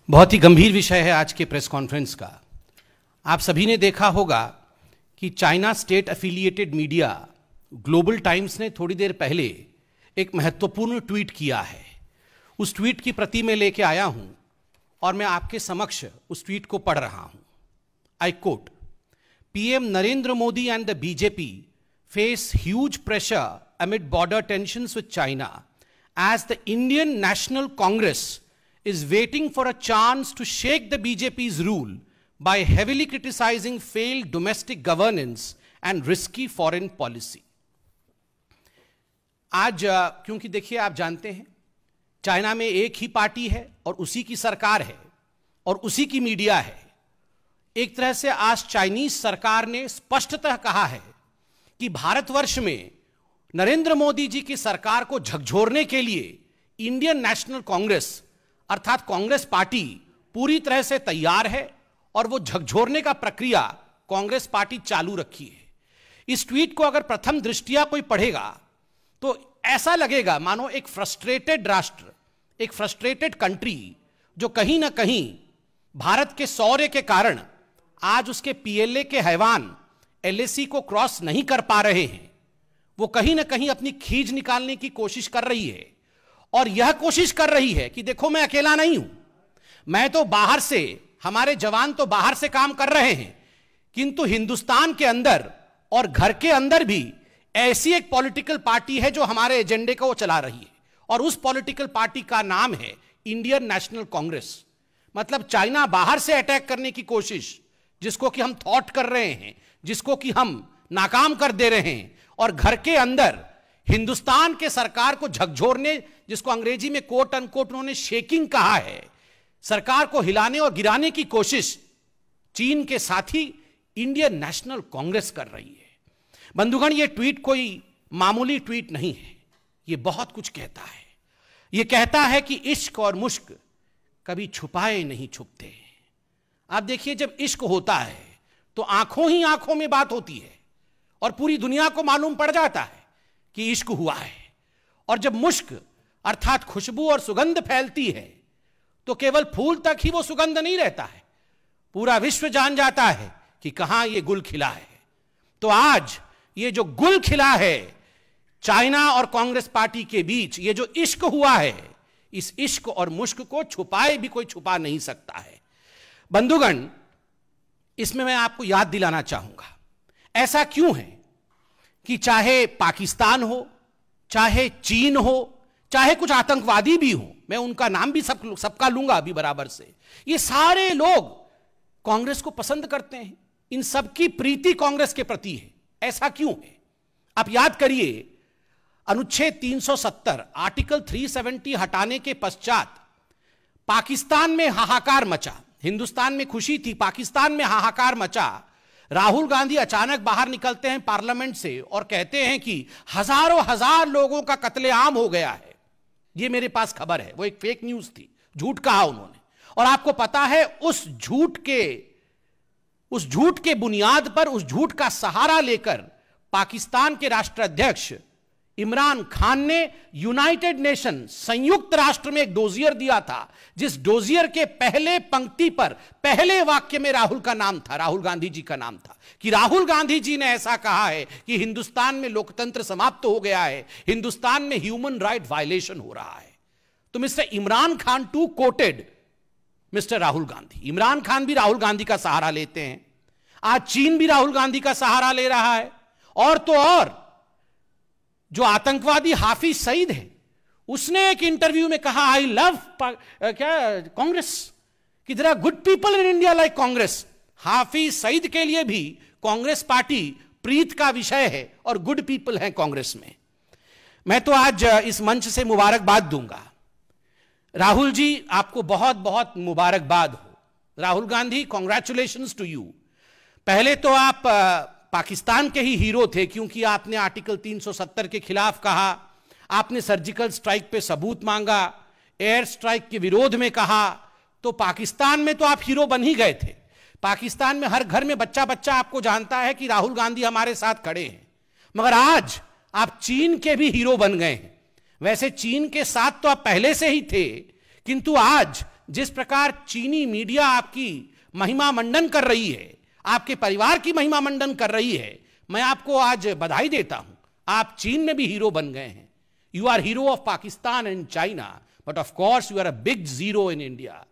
बहुत ही गंभीर विषय है आज के प्रेस कॉन्फ्रेंस का। आप सभी ने देखा होगा कि China state affiliated media global times ने थोड़ी देर पहले एक महत्वपूर्ण ट्वीट किया है। उस ट्वीट की प्रति मैं लेके आया हूं और मैं आपके समक्ष उस ट्वीट को पढ़ रहा हूं। I quote, PM Narendra Modi and the BJP face huge pressure amid border tensions with China as the Indian National Congress is waiting for a chance to shake the BJP's rule by heavily criticizing failed domestic governance and risky foreign policy. आज क्योंकि देखिए, आप जानते हैं China में एक ही party है और उसी की सरकार है और उसी की मीडिया है। एक तरह से आज चाइनीज सरकार ने स्पष्टतः कहा है कि भारतवर्ष में नरेंद्र मोदी जी की सरकार को झकझोरने के लिए इंडियन नेशनल कांग्रेस अर्थात कांग्रेस पार्टी पूरी तरह से तैयार है और वो झकझोरने का प्रक्रिया कांग्रेस पार्टी चालू रखी है। इस ट्वीट को अगर प्रथम दृष्टिया कोई पढ़ेगा तो ऐसा लगेगा मानो एक फ्रस्ट्रेटेड राष्ट्र, एक फ्रस्ट्रेटेड कंट्री जो कहीं ना कहीं भारत के शौर्य के कारण आज उसके पीएलए के हैवान एलएसी को क्रॉस नहीं कर पा रहे हैं, वो कहीं ना कहीं अपनी खींच निकालने की कोशिश कर रही है। और यह कोशिश कर रही है कि देखो, मैं अकेला नहीं हूं, मैं तो बाहर से, हमारे जवान तो बाहर से काम कर रहे हैं, किंतु हिंदुस्तान के अंदर और घर के अंदर भी ऐसी एक पॉलिटिकल पार्टी है जो हमारे एजेंडे को चला रही है और उस पॉलिटिकल पार्टी का नाम है इंडियन नेशनल कांग्रेस। मतलब चाइना बाहर से अटैक करने की कोशिश, जिसको कि हम थॉट कर रहे हैं, जिसको कि हम नाकाम कर दे रहे हैं, और घर के अंदर हिंदुस्तान के सरकार को झकझोरने, जिसको अंग्रेजी में कोट अनकोट उन्होंने शेकिंग कहा है, सरकार को हिलाने और गिराने की कोशिश चीन के साथी इंडियन नेशनल कांग्रेस कर रही है। बंधुगण, यह ट्वीट कोई मामूली ट्वीट नहीं है, यह बहुत कुछ कहता है। यह कहता है कि इश्क और मुश्क कभी छुपाए नहीं छुपते। आप देखिए, जब इश्क होता है तो आंखों ही आंखों में बात होती है और पूरी दुनिया को मालूम पड़ जाता है कि इश्क हुआ है। और जब मुश्क अर्थात खुशबू और सुगंध फैलती है तो केवल फूल तक ही वो सुगंध नहीं रहता है, पूरा विश्व जान जाता है कि कहां ये गुल खिला है। तो आज ये जो गुल खिला है चाइना और कांग्रेस पार्टी के बीच, ये जो इश्क हुआ है, इस इश्क और मुश्क को छुपाए भी कोई छुपा नहीं सकता है। बंधुगण, इसमें मैं आपको याद दिलाना चाहूंगा, ऐसा क्यों है कि चाहे पाकिस्तान हो, चाहे चीन हो, चाहे कुछ आतंकवादी भी हो, मैं उनका नाम भी सबका लूंगा अभी बराबर से, ये सारे लोग कांग्रेस को पसंद करते हैं, इन सबकी प्रीति कांग्रेस के प्रति है। ऐसा क्यों है? आप याद करिए, अनुच्छेद 370 आर्टिकल 370 हटाने के पश्चात पाकिस्तान में हाहाकार मचा। हिंदुस्तान में खुशी थी, पाकिस्तान में हाहाकार मचा। राहुल गांधी अचानक बाहर निकलते हैं पार्लियामेंट से और कहते हैं कि हजारों हजार लोगों का कत्लेआम हो गया है। ये मेरे पास खबर है, वो एक फेक न्यूज थी, झूठ कहा उन्होंने। और आपको पता है, उस झूठ के बुनियाद पर, उस झूठ का सहारा लेकर पाकिस्तान के राष्ट्राध्यक्ष इमरान खान ने यूनाइटेड नेशन, संयुक्त राष्ट्र में एक डोजियर दिया था, जिस डोजियर के पहले पंक्ति पर पहले वाक्य में राहुल का नाम था, राहुल गांधी जी का नाम था, कि राहुल गांधी जी ने ऐसा कहा है कि हिंदुस्तान में लोकतंत्र समाप्त हो गया है, हिंदुस्तान में ह्यूमन राइट वायलेशन हो रहा है। तो mister Imran Khan too quoted mister Rahul Gandhi. Imran Khan भी राहुल गांधी का सहारा लेते हैं, आज चीन भी राहुल गांधी का सहारा ले रहा है। और तो और जो आतंकवादी हाफिज सईद है, उसने एक इंटरव्यू में कहा, आई लव कांग्रेस, कि there are good people in India like Congress. Hafiz Saeed के लिए भी कांग्रेस पार्टी प्रीत का विषय है और गुड पीपल हैं कांग्रेस में। मैं तो आज इस मंच से मुबारकबाद दूंगा। राहुल जी, आपको बहुत बहुत मुबारकबाद हो। Rahul Gandhi, congratulations to you. पहले तो आप पाकिस्तान के ही हीरो थे, क्योंकि आपने आर्टिकल 370 के खिलाफ कहा, आपने सर्जिकल स्ट्राइक पे सबूत मांगा, एयर स्ट्राइक के विरोध में कहा, तो पाकिस्तान में तो आप हीरो बन ही गए थे। पाकिस्तान में हर घर में बच्चा बच्चा आपको जानता है कि राहुल गांधी हमारे साथ खड़े हैं। मगर आज आप चीन के भी हीरो बन गए हैं। वैसे चीन के साथ तो आप पहले से ही थे, किंतु आज जिस प्रकार चीनी मीडिया आपकी महिमा मंडन कर रही है, आपके परिवार की महिमा मंडन कर रही है, मैं आपको आज बधाई देता हूं। आप चीन में भी हीरो बन गए हैं। You are hero of Pakistan and China, but of course you are a big zero in India.